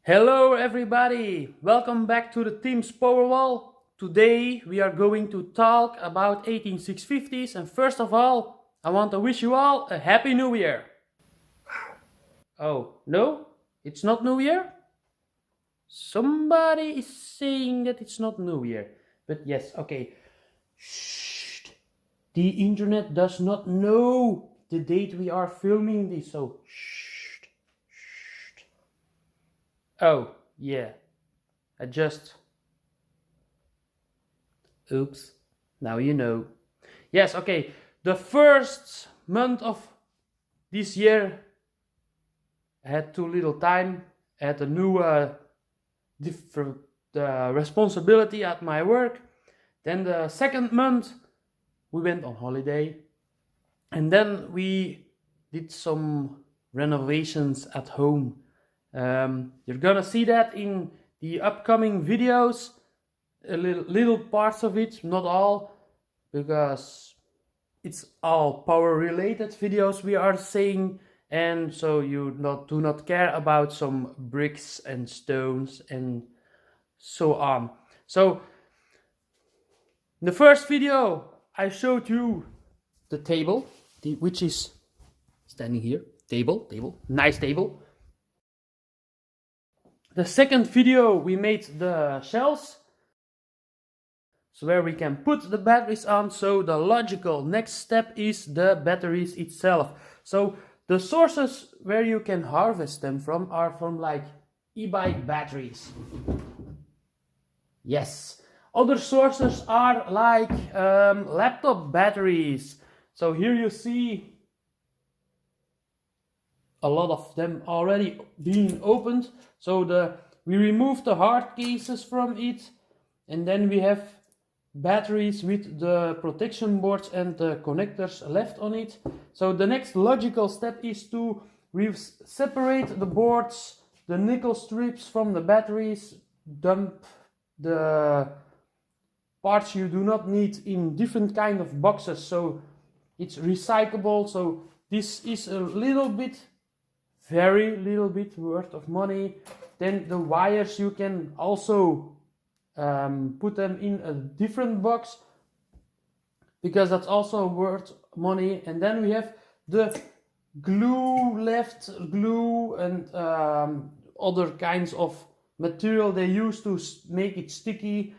Hello everybody, welcome back to the Teams Powerwall. Today we are going to talk about 18650s, and first of all, I want to wish you all a Happy New Year. Oh, no? It's not New Year? Somebody is saying that it's not New Year. But yes, okay. Shh. The internet does not know the date we are filming this, so shh. Oh, yeah. I just... Oops. Now you know. Yes, okay. The first month of this year, I had too little time. I had a new different responsibility at my work. Then the second month, we went on holiday. And then we did some renovations at home. You're gonna see that in the upcoming videos. A little parts of it, not all, because it's all power related videos we are saying, and so you do not care about some bricks and stones and so on. So the first video I showed you the table, which is standing here. Table, nice table. The second video we made the shelves, so where we can put the batteries on. So the logical next step is the batteries itself. So the sources where you can harvest them from are from like e-bike batteries. Yes. Other sources are like laptop batteries. So here you see a lot of them already being opened. So we removed the hard cases from it, and then we have batteries with the protection boards and the connectors left on it. So the next logical step is to separate the boards, the nickel strips from the batteries, dump the parts you do not need in different kind of boxes, so it's recyclable. So this is a little bit, very little bit worth of money. Then the wires, you can also put them in a different box, because that's also worth money. And then we have the glue and other kinds of material they use to make it sticky,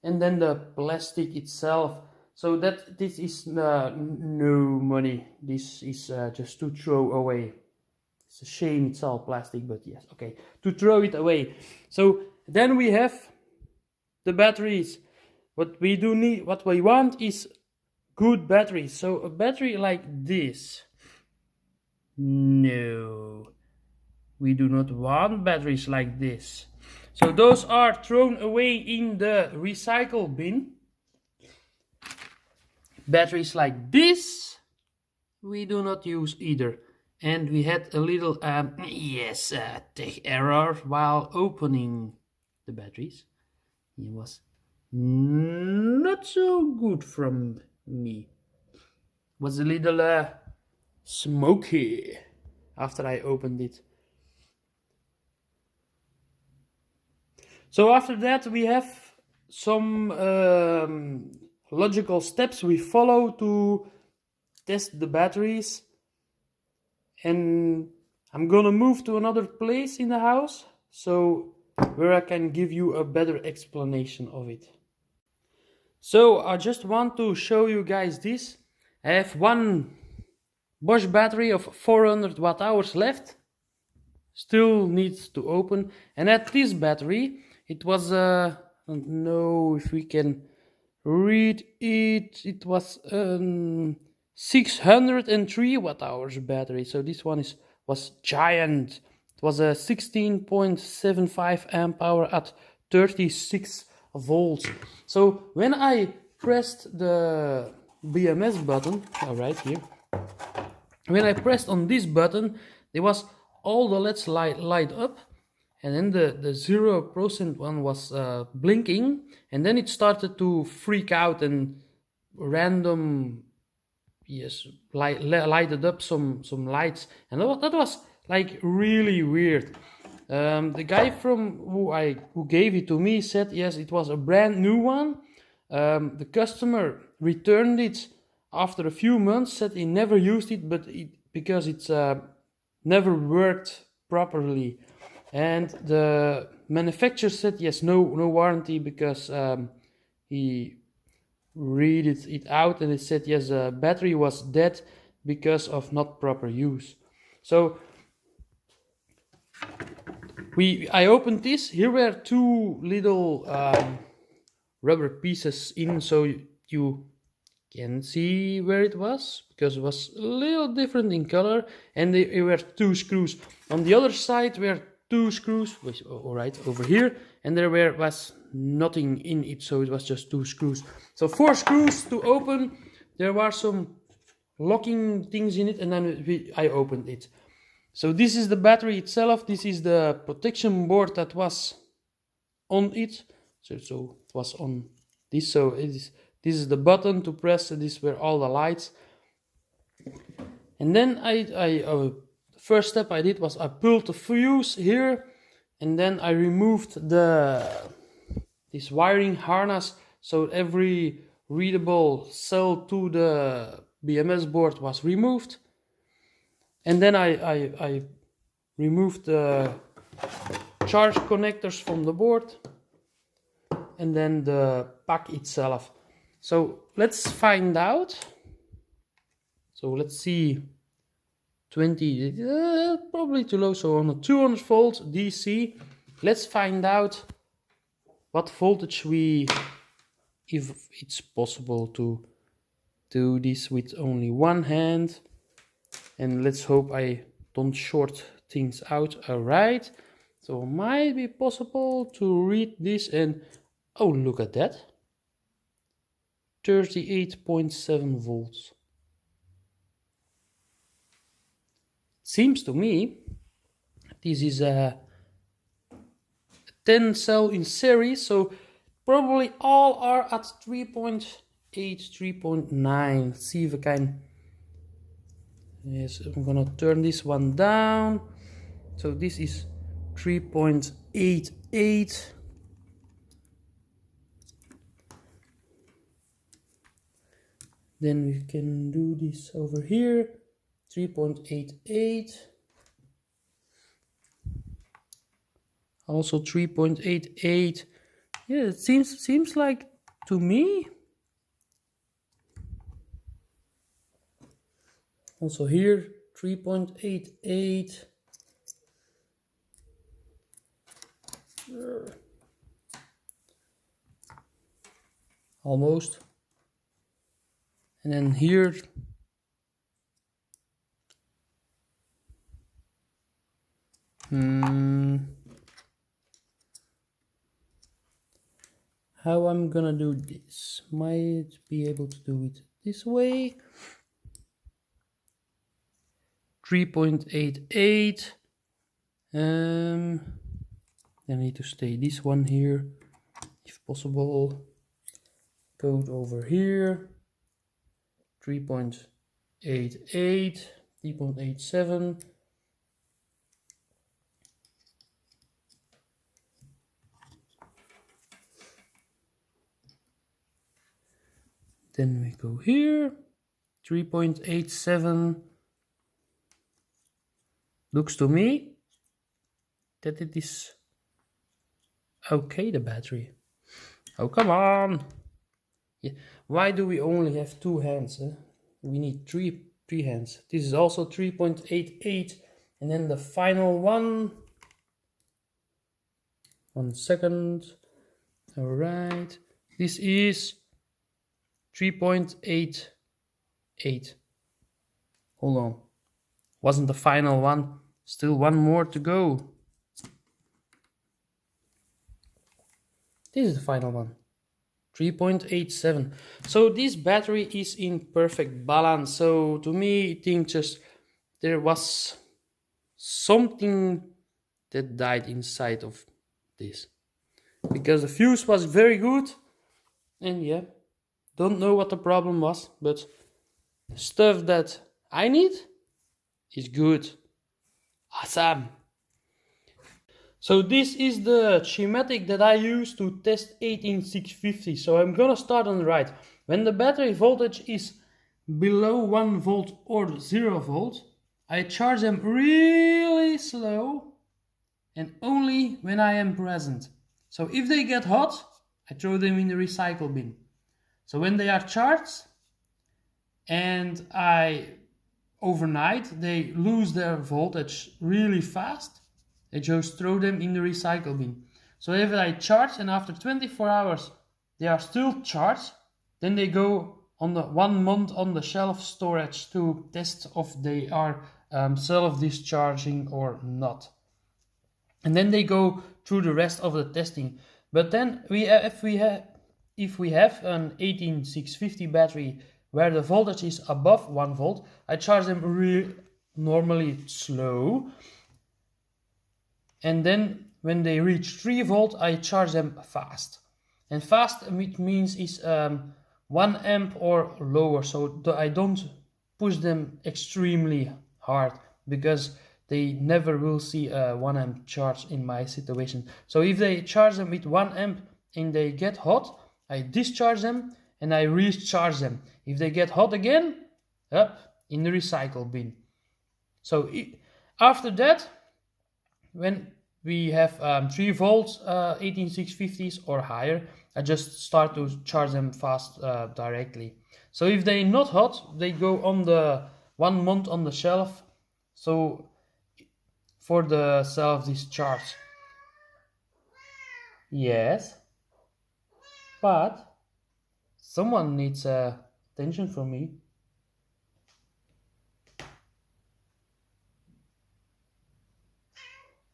and then the plastic itself. So that this is no money. This is just to throw away. It's a shame it's all plastic, but yes, okay, to throw it away. So then we have the batteries. What we want is good batteries. So a battery like this, no, we do not want batteries like this. So those are thrown away in the recycle bin. Batteries like this, we do not use either. And we had a little tech error while opening the batteries. It was not so good from me. Was a little smoky after I opened it. So after that we have some logical steps we follow to test the batteries. And I'm gonna move to another place in the house, so where I can give you a better explanation of it. So I just want to show you guys this. I have one Bosch battery of 400 watt hours left. Still needs to open. And at this battery, it was I don't know if we can read it. It was 603 watt hours battery. So this one was giant. It was a 16.75 amp hour at 36 volts. So when I pressed the BMS button, right here, when I pressed on this button, there was all the LEDs light up, and then the 0% one was blinking, and then it started to freak out and random lighted up some lights, and that was like really weird. The guy who gave it to me said yes, it was a brand new one. The customer returned it after a few months, said he never used it, because it's never worked properly. And the manufacturer said yes, no warranty, because he read it out and it said yes, the battery was dead because of not proper use. So I opened this. Here were two little rubber pieces in, so you can see where it was, because it was a little different in color, and there were two screws. On the other side were two screws, which right over here, and there was nothing in it, so it was just two screws. So 4 screws to open. There were some locking things in it, and then I opened it. So this is the battery itself. This is the protection board that was on it. So it was on this. So this is the button to press. These were all the lights. And then the first step I did was I pulled the fuse here, and then I removed this wiring harness, so every readable cell to the BMS board was removed. And then I removed the charge connectors from the board, and then the pack itself. So let's find out. So let's see, 20, probably too low, so on a 200 volt DC. Let's find out what voltage if it's possible to do this with only one hand. And let's hope I don't short things out. Alright, so it might be possible to read this, and oh, look at that, 38.7 volts. Seems to me this is a 10 cell in series, so probably all are at 3.8, 3.9. Let's see if I can. Yes, I'm gonna turn this one down. So this is 3.88. Then we can do this over here, 3.88. Also 3.88. Yeah, it seems like to me. Also here, 3.88. Almost. And then here, how I'm gonna do this? Might be able to do it this way. 3.88. I need to stay this one here, if possible. Code over here. 3.88, 3.87. Then we go here, 3.87. Looks to me that it is okay, the battery. Oh, come on. Yeah. Why do we only have 2 hands? We need three hands. This is also 3.88. And then the final one. 1 second. All right. This is 3.88. Hold on. Wasn't the final one. Still one more to go. This is the final one. 3.87. So this battery is in perfect balance. So to me, I think just there was something that died inside of this. Because the fuse was very good. And yeah, don't know what the problem was. But the stuff that I need is good. Awesome. So this is the schematic that I use to test 18650. So I'm gonna start on the right. When the battery voltage is below 1 volt or 0 volt, I charge them really slow and only when I am present. So if they get hot, I throw them in the recycle bin. So when they are charged and overnight they lose their voltage really fast, I just throw them in the recycle bin. So if I charge and after 24 hours they are still charged, then they go on the 1 month on the shelf storage to test if they are self-discharging or not. And then they go through the rest of the testing. But then if we have an 18650 battery where the voltage is above 1 volt, I charge them normally slow. And then when they reach 3 volt, I charge them fast. And fast it means is 1 amp or lower. So I don't push them extremely hard because they never will see a 1 amp charge in my situation. So if they charge them with 1 amp and they get hot, I discharge them and I recharge them. If they get hot again, up in the recycle bin. So after that, when we have 3 volts 18650s or higher, I just start to charge them fast directly. So if they're not hot, they go on the 1 month on the shelf. So for the self-discharge. Yes, but someone needs attention from me.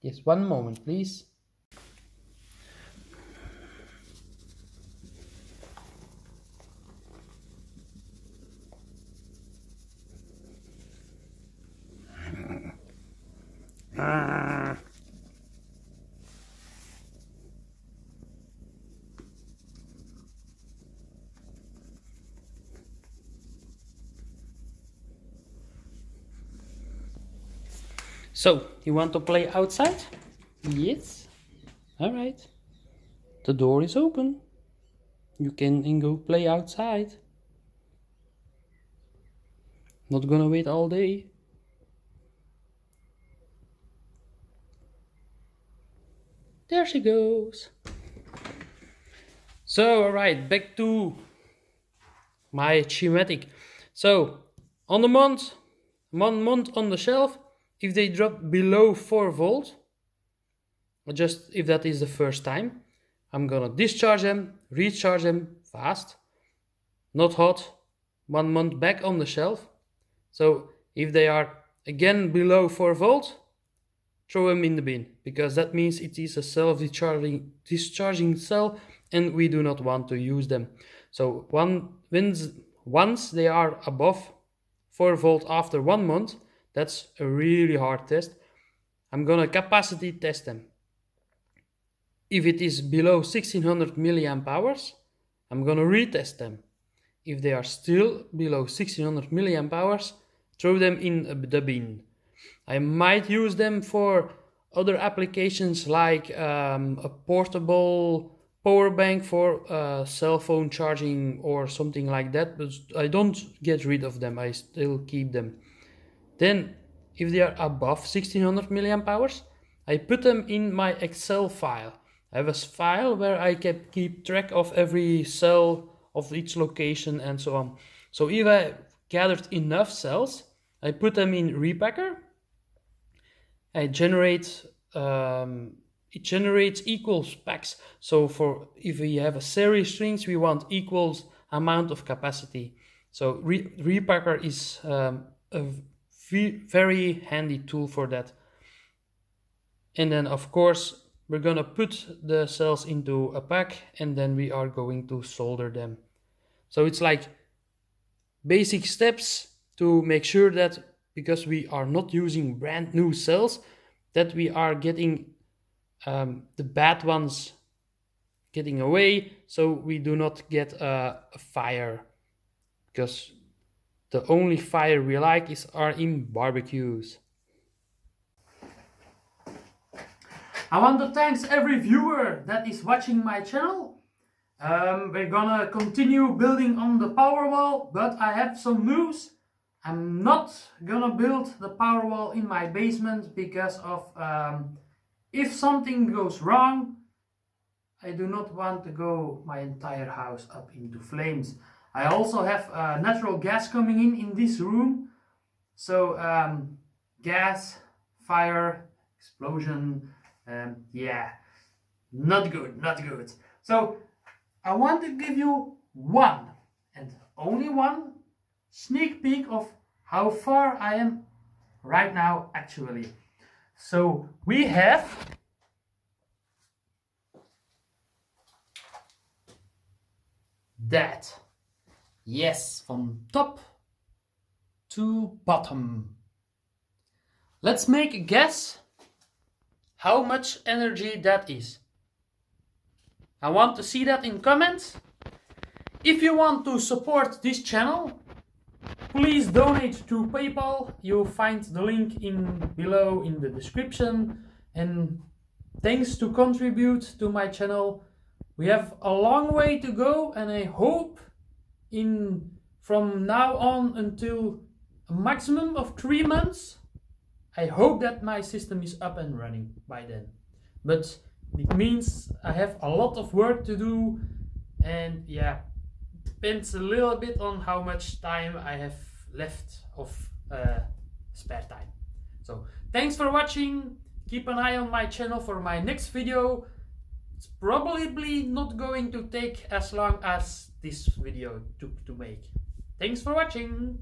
Yes, 1 moment, please. So, you want to play outside? Yes. Alright. The door is open. You can go play outside. Not gonna wait all day. There she goes. So, alright, back to my schematic. So, on the month, 1 month on the shelf, if they drop below 4 volt, just if that is the first time, I'm gonna discharge them, recharge them fast, not hot, 1 month back on the shelf. So if they are again below 4 volt, throw them in the bin, because that means it is a self-discharging cell and we do not want to use them. So once they are above 4 volt after 1 month, that's a really hard test. I'm gonna capacity test them. If it is below 1600 milliamp hours, I'm gonna retest them. If they are still below 1600 milliamp hours, throw them in the bin. I might use them for other applications like a portable power bank for cell phone charging or something like that, but I don't get rid of them, I still keep them. Then, if they are above 1600 milliamp hours, I put them in my Excel file. I have a file where I can keep track of every cell of each location and so on. So if I gathered enough cells, I put them in Repacker. It generates equal specs. So if we have a series strings, we want equals amount of capacity. So Repacker is a very handy tool for that. And then of course we're gonna put the cells into a pack and then we are going to solder them. So it's like basic steps to make sure that, because we are not using brand new cells, that we are getting the bad ones getting away, so we do not get a fire, because the only fire we like are in barbecues. I want to thank every viewer that is watching my channel. We're gonna continue building on the Powerwall, but I have some news. I'm not gonna build the Powerwall in my basement because of if something goes wrong, I do not want to go my entire house up into flames. I also have natural gas coming in this room. So gas, fire, explosion, yeah, not good, not good. So I want to give you one and only one sneak peek of how far I am right now actually. So we have that. Yes, from top to bottom. Let's make a guess how much energy that is. I want to see that in comments. If you want to support this channel, please donate to PayPal. You'll find the link below in the description. And thanks to contribute to my channel. We have a long way to go, and I hope from now on until a maximum of 3 months, I hope that my system is up and running by then. But it means I have a lot of work to do, and yeah, depends a little bit on how much time I have left of spare time. So thanks for watching. Keep an eye on my channel for my next video. It's probably not going to take as long as this video took to make. Thanks for watching.